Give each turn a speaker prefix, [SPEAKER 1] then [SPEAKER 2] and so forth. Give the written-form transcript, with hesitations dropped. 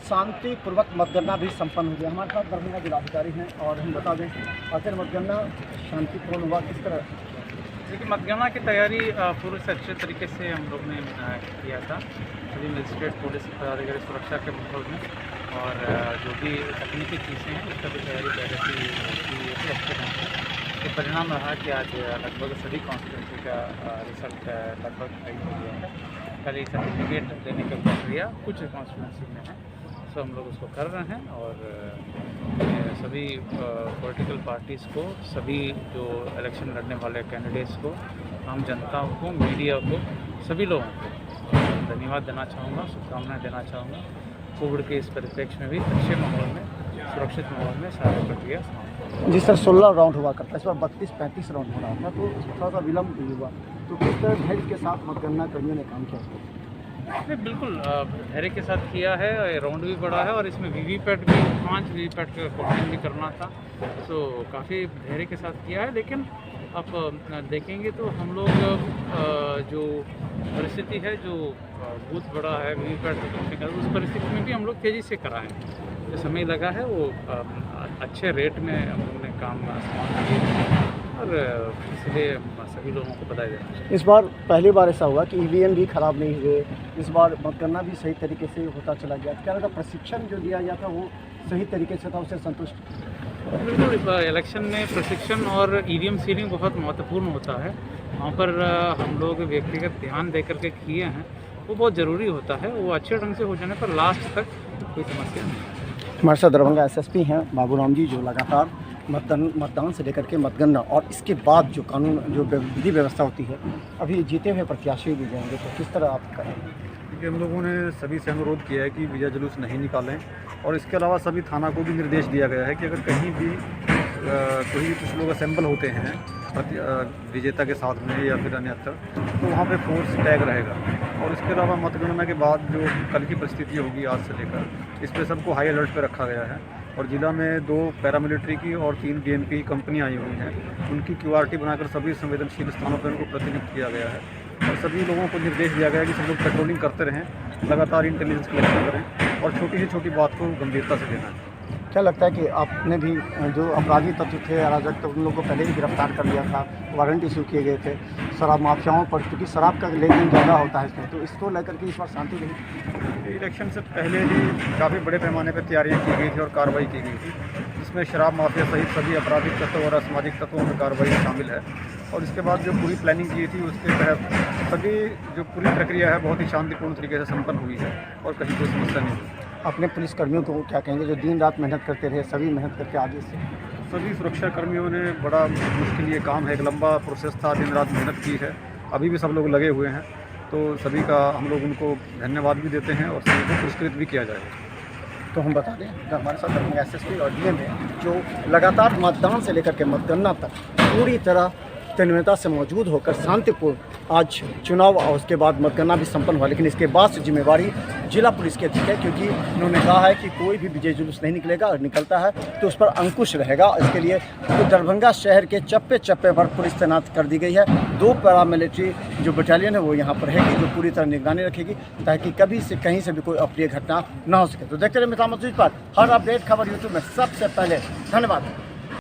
[SPEAKER 1] शांतिपूर्वक मतगणना भी संपन्न हो गया। हमारे साथ दरभंगा जिलाधिकारी हैं और हम बता दें आखिर मतगणना शांतिपूर्ण हुआ किस तरह?
[SPEAKER 2] देखिए, मतगणना की तैयारी पूरे से अच्छे तरीके से हम लोग ने किया था। सभी मजिस्ट्रेट, पुलिस पदाधिकारी सुरक्षा के माहौल में और जो भी तकनीकी चीज़ें हैं उसका भी तैयारी पहले से अच्छे ढंग से। ये परिणाम रहा कि आज लगभग सभी कॉन्स्टिट्यूंसी का रिजल्ट लगभग तय हो गया है। कल सर्टिफिकेट देने का प्रक्रिया कुछ कॉन्स्टिट्यूंसी में है, सो हम लोग उसको कर रहे हैं और सभी पॉलिटिकल पार्टीज़ को, सभी जो इलेक्शन लड़ने वाले कैंडिडेट्स को, आम जनता को, मीडिया को, सभी लोगों को धन्यवाद देना चाहूँगा, शुभकामनाएं देना चाहूँगा। कोविड के इस परिप्रेक्ष्य में भी अच्छे माहौल में, सुरक्षित माहौल में सारी प्रक्रिया समाप्त।
[SPEAKER 1] जिस तरह 16 राउंड हुआ करता है, इस बार 32-35 राउंड हो रहा था, तो थोड़ा सा विलम्ब भी हुआ, तो किस तरह धैर्य के साथ मतगणना कर्मियों ने काम किया?
[SPEAKER 2] नहीं, बिल्कुल धैर्य के साथ किया है। राउंड भी बड़ा है और इसमें वीवीपैट भी 5 वीवीपैट का कोटिंग भी करना था, तो काफ़ी धैर्य के साथ किया है। लेकिन अब देखेंगे तो हम लोग जो परिस्थिति है, जो बूथ बड़ा है, वीवीपैट कोटिंग है, उस परिस्थिति में भी हम लोग तेज़ी से कराएँ। जो समय लगा है वो अच्छे रेट में हम लोगों ने काम समाप्त किया और इसलिए सभी लोगों को बधाई देना चाहिए।
[SPEAKER 1] इस बार पहली बार ऐसा हुआ कि ईवीएम भी खराब नहीं हुए, इस बार मतगणना भी सही तरीके से होता चला गया। क्या लगा, प्रशिक्षण जो दिया गया था वो सही तरीके से था, उससे संतुष्ट?
[SPEAKER 2] बिल्कुल, इलेक्शन में प्रशिक्षण और ईवीएम सीलिंग बहुत महत्वपूर्ण होता है। वहाँ पर हम लोग व्यक्तिगत ध्यान दे करके किए हैं, वो बहुत ज़रूरी होता है। वो अच्छे ढंग से हो जाने पर लास्ट तक कोई समस्या नहीं।
[SPEAKER 1] हमारे साथ दरभंगा एसएसपी हैं बाबूराम जी, जो लगातार मतदान से लेकर के मतगणना और इसके बाद जो कानून, जो विधि व्यवस्था होती है, अभी जीते हुए प्रत्याशी भी जाएंगे, तो किस तरह आप करेंगे?
[SPEAKER 3] क्योंकि हम लोगों ने सभी से अनुरोध किया है कि विजय जुलूस नहीं निकालें और इसके अलावा सभी थाना को भी निर्देश दिया गया है कि अगर कहीं भी कोई कुछ लोग असेंबल होते हैं विजेता के साथ में या फिर अन्यत्र, तो वहाँ पे फोर्स टैग रहेगा। और इसके अलावा मतगणना के बाद जो कल की परिस्थिति होगी आज से लेकर, इस पर सबको हाई अलर्ट पर रखा गया है और जिला में 2 पैरामिलिट्री की और 3 बीएमपी कंपनियाँ आई हुई हैं। उनकी क्यूआरटी बनाकर सभी संवेदनशील स्थानों पर उनको प्रतिनिधित्व किया गया है और सभी लोगों को निर्देश दिया गया है कि सब लोग पेट्रोलिंग करते रहें, लगातार इंटेलिजेंस कलेक्शन करें और छोटी से छोटी बात को गंभीरता से लेना है।
[SPEAKER 1] क्या लगता है कि आपने भी जो अपराधी तत्व थे, अराजक तत्व, उन लोगों को पहले ही गिरफ्तार कर लिया था, वारंट इशू किए गए थे शराब माफियाओं पर, क्योंकि शराब का लेन देन ज़्यादा होता है इसमें, तो इसको लेकर के इस बार शांति रही?
[SPEAKER 3] इलेक्शन से पहले ही काफ़ी बड़े पैमाने पर तैयारियां की गई थी और कार्रवाई की गई थी, जिसमें शराब माफिया सहित सभी आपराधिक तत्व और असामाजिक तत्वों में कार्रवाई शामिल है। और इसके बाद जो पूरी प्लानिंग की थी उसके तहत सभी जो पूरी प्रक्रिया है बहुत ही शांतिपूर्ण तरीके से संपन्न हुई है और कहीं कोई समस्या नहीं हुई।
[SPEAKER 1] अपने पुलिसकर्मियों को क्या कहेंगे जो दिन रात मेहनत करते रहे, सभी मेहनत करके आगे से?
[SPEAKER 3] सभी सुरक्षा कर्मियों ने बड़ा मुश्किल ये काम है, एक लंबा प्रोसेस था, दिन रात मेहनत की है, अभी भी सब लोग लगे हुए हैं, तो सभी का हम लोग उनको धन्यवाद भी देते हैं और सभी को पुरस्कृत भी किया जाएगा।
[SPEAKER 1] तो हम बता दें हमारे साथ दरभंगा एसएसपी और डीएम है, जो लगातार मतदान से लेकर के मतगणना तक पूरी तरह तन्मयता से मौजूद होकर शांतिपूर्ण आज चुनाव और उसके बाद मतगणना भी संपन्न हुआ। लेकिन इसके बाद से जिम्मेवारी जिला पुलिस की अधिक है, क्योंकि उन्होंने कहा है कि कोई भी विजय जुलूस नहीं निकलेगा और निकलता है तो उस पर अंकुश रहेगा। इसके लिए तो दरभंगा शहर के चप्पे चप्पे पर पुलिस तैनात कर दी गई है। 2 पैरामिलिट्री जो बटालियन है वो यहाँ पर रहेगी, जो पूरी तरह निगरानी रखेगी ताकि कभी से कहीं से भी कोई अप्रिय घटना न हो सके। तो देखते रहिए मिता मस्जिद पर हर अपडेट खबर यूट्यूब में सबसे पहले। धन्यवाद।